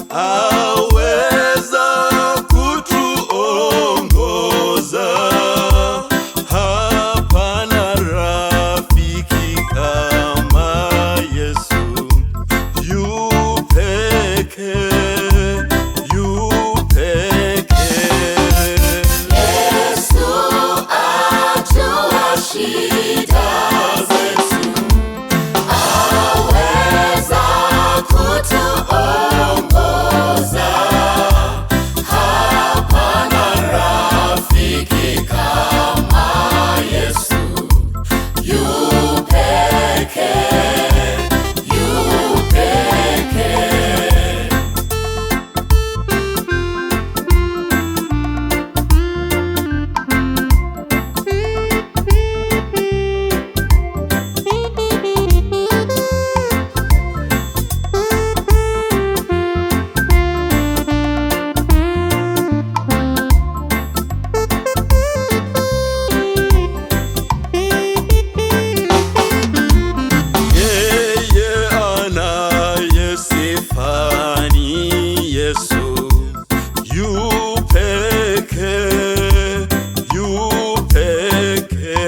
aweza kutuongoza. Hapana rafiki kama Yesu, yu peke, yu peke. Yesu ajua shida zetu, aweza kutuongoza. Hapana rafiki kama Yesu, yu peke, yu peke. Yeye anayesifani Yesu, yu peke, yu peke.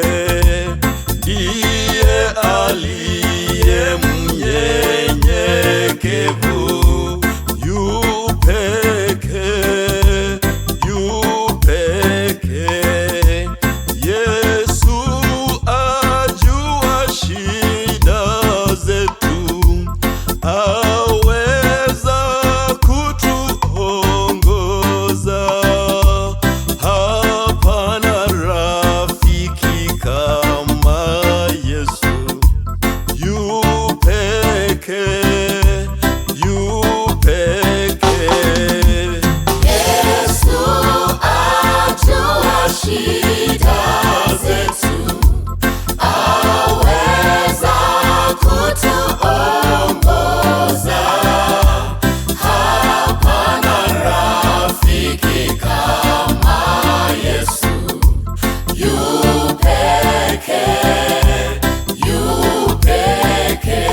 Ndiye aliye mnyenyekevu, yu peke, yu peke. Yesu ajua shida zetu, aweza kutuongoza. Hapana rafiki kama Yesu, yu peke, yu peke. Yesu ajua shida zetu, aweza kutuongoza. Hapana rafiki kama Yesu, yu peke, yu peke.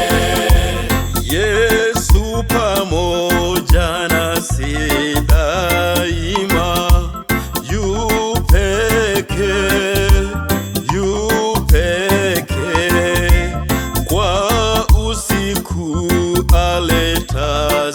Yesu pamoja nasi daima, yu peke, yu peke. Kwa usiku aleta